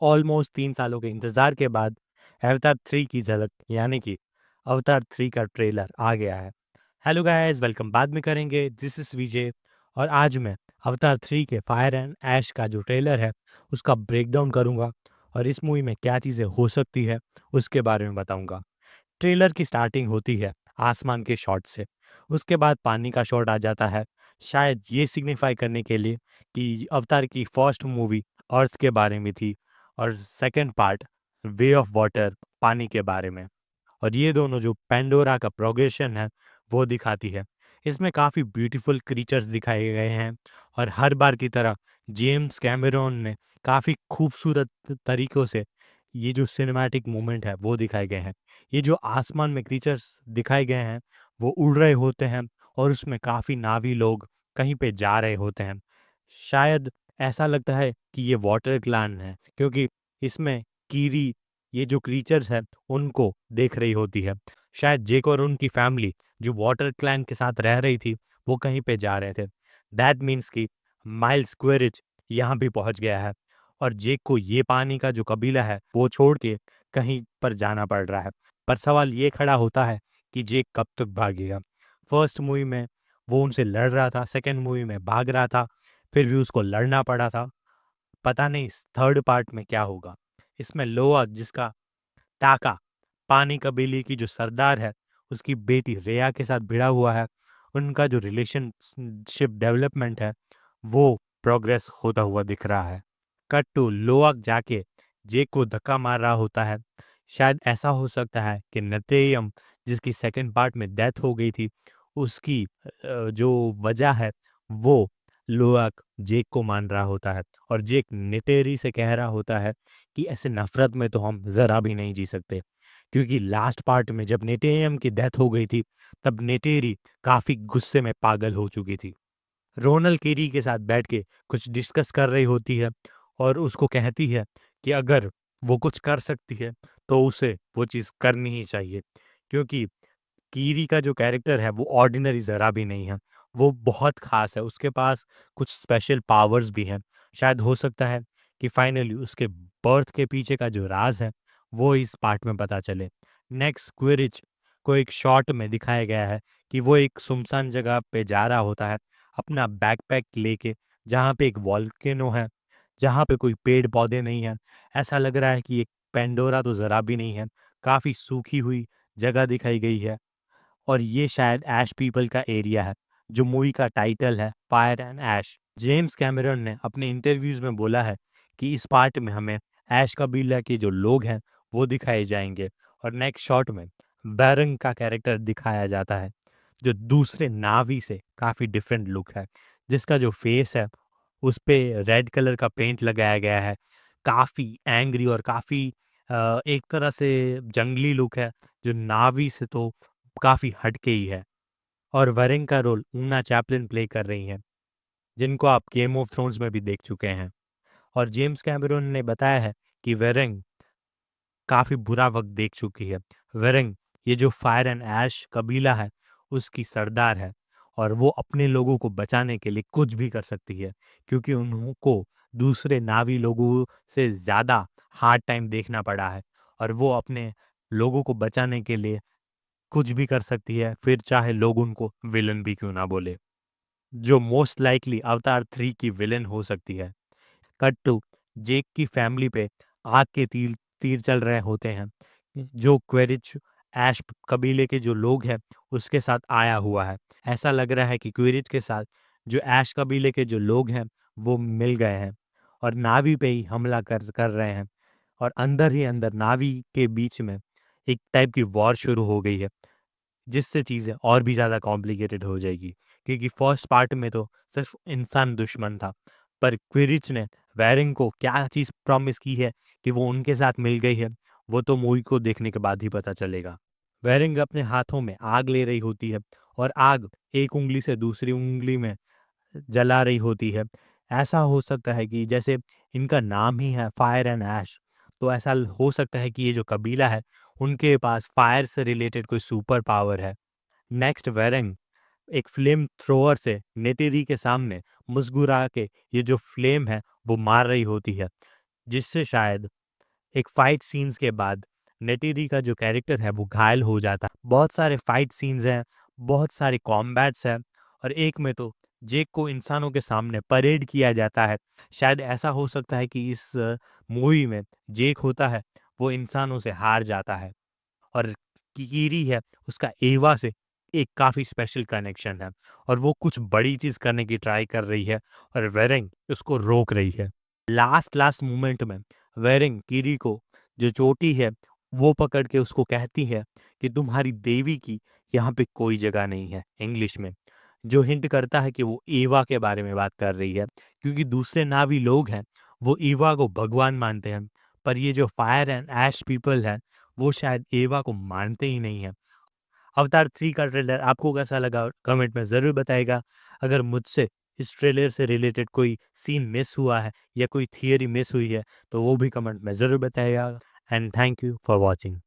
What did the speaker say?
Almost 3 सालों के इंतज़ार के बाद अवतार 3 की झलक यानी कि अवतार 3 का ट्रेलर आ गया है। हेलो गाइस, वेलकम बाद में करेंगे। दिस इज़ विजय और आज मैं अवतार 3 के फायर एंड ऐश का जो ट्रेलर है उसका ब्रेकडाउन करूँगा और इस मूवी में क्या चीज़ें हो सकती है उसके बारे में बताऊँगा। ट्रेलर की स्टार्टिंग होती है आसमान के शॉट से। उसके बाद पानी का शॉट आ जाता है, शायद ये सिग्निफाई करने के लिए कि अवतार की फर्स्ट मूवी अर्थ के बारे में थी और second part way of water पानी के बारे में। और ये दोनों जो पेंडोरा का प्रोग्रेशन है वो दिखाती है। इसमें काफ़ी ब्यूटीफुल क्रीचर्स दिखाए गए हैं और हर बार की तरह जेम्स कैमेरॉन ने काफ़ी खूबसूरत तरीक़ों से ये जो सिनेमैटिक मोमेंट है वो दिखाए गए हैं। ये जो आसमान में क्रीचर्स दिखाए गए हैं वो उड़ रहे होते हैं और उसमें काफ़ी नावी लोग कहीं पे जा रहे होते हैं। शायद ऐसा लगता है कि ये वाटर क्लैन है क्योंकि इसमें कीरी ये जो क्रीचर्स हैं उनको देख रही होती है। शायद जेक और उनकी फैमिली जो वाटर क्लैन के साथ रह रही थी वो कहीं पे जा रहे थे। दैट मीन्स कि माइल्स क्वेरिच यहाँ भी पहुँच गया है और जेक को ये पानी का जो कबीला है वो छोड़ के कहीं पर जाना पड़ रहा है। पर सवाल ये खड़ा होता है कि जेक कब तक भागेगा। फर्स्ट मूवी में वो उनसे लड़ रहा था, सेकंड मूवी में भाग रहा था, फिर भी उसको लड़ना पड़ा था। पता नहीं इस थर्ड पार्ट में क्या होगा। इसमें लोआ जिसका टाका पानी कबीले की जो सरदार है उसकी बेटी रेया के साथ भिड़ा हुआ है। उनका जो रिलेशनशिप डेवलपमेंट है वो प्रोग्रेस होता हुआ दिख रहा है। कट टू लोअक जाके जेक को धक्का मार रहा होता है। शायद ऐसा हो सकता है कि नतेयम जिसकी सेकंड पार्ट में डेथ हो गई थी उसकी जो वजह है वो लोअक जेक को मान रहा होता है और जेक नेतेरी से कह रहा होता है कि ऐसे नफरत में तो हम जरा भी नहीं जी सकते क्योंकि लास्ट पार्ट में जब नेटेयम की डेथ हो गई थी तब नेटेरी काफी गुस्से में पागल हो चुकी थी। रोनल कीरी के साथ बैठ के कुछ डिस्कस कर रही होती है और उसको कहती है कि अगर वो कुछ कर सकती है तो उसे वो चीज़ करनी ही चाहिए क्योंकि कीरी का जो कैरेक्टर है वो ऑर्डिनरी ज़रा भी नहीं है। वो बहुत ख़ास है, उसके पास कुछ स्पेशल पावर्स भी हैं। शायद हो सकता है कि फाइनली उसके बर्थ के पीछे का जो राज़ है वो इस पार्ट में पता चले। नेक्स्ट क्विरिच को एक शॉट में दिखाया गया है कि वो एक सुनसान जगह पे जा रहा होता है अपना बैकपैक लेके, जहाँ पे एक वॉल्केनो है, जहाँ पे कोई पेड़-पौधे नहीं हैं। ऐसा लग रहा है कि ये पेंडोरा तो ज़रा भी नहीं है, काफ़ी सूखी हुई जगह दिखाई गई है। और ये शायद ऐश पीपल का एरिया है, जो मूवी का टाइटल है fire and ash. James Cameron ने अपने इंटरव्यूज में बोला है कि इस पार्ट में हमें ऐश कबीला के जो लोग हैं वो दिखाए जाएंगे और नेक्स्ट शॉट में बैरंग का कैरेक्टर दिखाया जाता है जो दूसरे नावी से काफ़ी डिफरेंट लुक है, जिसका जो फेस है उस पे रेड कलर का पेंट लगाया गया है। काफ़ी एंग्री और काफ़ी एक तरह से जंगली लुक है जो नावी से तो काफ़ी हटके ही है। और वेरेंग का रोल ऊना चैपलिन प्ले कर रही हैं, जिनको आप गेम ऑफ थ्रोन्स में भी देख चुके हैं। और जेम्स कैमरून ने बताया है कि वेरेंग काफ़ी बुरा वक्त देख चुकी है। वेरेंग ये जो फायर एंड ऐश कबीला है उसकी सरदार है और वो अपने लोगों को बचाने के लिए कुछ भी कर सकती है क्योंकि उनको दूसरे नावी लोगों से ज़्यादा हार्ड टाइम देखना पड़ा है और वो अपने लोगों को बचाने के लिए कुछ भी कर सकती है, फिर चाहे लोग उनको विलन भी क्यों ना बोले। जो मोस्ट लाइकली अवतार 3 की विलेन हो सकती है। कट टू जेक की फैमिली पे आग के तीर तीर चल रहे होते हैं। जो क्वेरिच ऐश कबीले के जो लोग हैं उसके साथ आया हुआ है। ऐसा लग रहा है कि क्वेरिच के साथ जो ऐश कबीले के जो लोग हैं वो मिल गए हैं और नावी पे ही हमला कर कर रहे हैं और अंदर ही अंदर नावी के बीच में एक टाइप की वॉर शुरू हो गई है, जिससे चीज़ें और भी ज़्यादा कॉम्प्लिकेटेड हो जाएगी क्योंकि फर्स्ट पार्ट में तो सिर्फ इंसान दुश्मन था, पर क्विरिच ने वैरिंग को क्या चीज़ प्रॉमिस की है कि वो उनके साथ मिल गई है, वो तो मूवी को देखने के बाद ही पता चलेगा। वैरिंग अपने हाथों में आग ले रही होती है और आग एक उंगली से दूसरी उंगली में जला रही होती है। ऐसा हो सकता है कि जैसे इनका नाम ही है फायर एंड ऐश, तो ऐसा हो सकता है कि ये जो कबीला है उनके पास फायर से रिलेटेड कोई सुपर पावर है। नेक्स्ट वेरेंग एक फ्लेम थ्रोअर से नेटेरी के सामने मुस्कुरा के ये जो फ्लेम है वो मार रही होती है, जिससे शायद एक फाइट सीन्स के बाद नेटेरी का जो कैरेक्टर है वो घायल हो जाता है। बहुत सारे फाइट सीन्स हैं, बहुत सारे कॉम्बैट्स हैं और एक में तो जेक को इंसानों के सामने परेड किया जाता है। शायद ऐसा हो सकता है कि इस मूवी में जेक होता है वो इंसानों से हार जाता है और किकीरी है उसका एवा से एक काफ़ी स्पेशल कनेक्शन है और वो कुछ बड़ी चीज़ करने की ट्राई कर रही है और वेरेंग उसको रोक रही है। लास्ट लास्ट मोमेंट में वेरेंग कीरी को जो चोटी है वो पकड़ के उसको कहती है कि तुम्हारी देवी की यहाँ पे कोई जगह नहीं है, इंग्लिश में, जो हिंट करता है कि वो ईवा के बारे में बात कर रही है क्योंकि दूसरे नावी लोग हैं वो ईवा को भगवान मानते हैं, पर ये जो फायर एंड ऐश पीपल है वो शायद एवा को मानते ही नहीं है। अवतार 3 का ट्रेलर आपको कैसा लगा कमेंट में ज़रूर बताइएगा। अगर मुझसे इस ट्रेलर से रिलेटेड कोई सीन मिस हुआ है या कोई थियरी मिस हुई है तो वो भी कमेंट में ज़रूर बताइएगा and thank you for watching.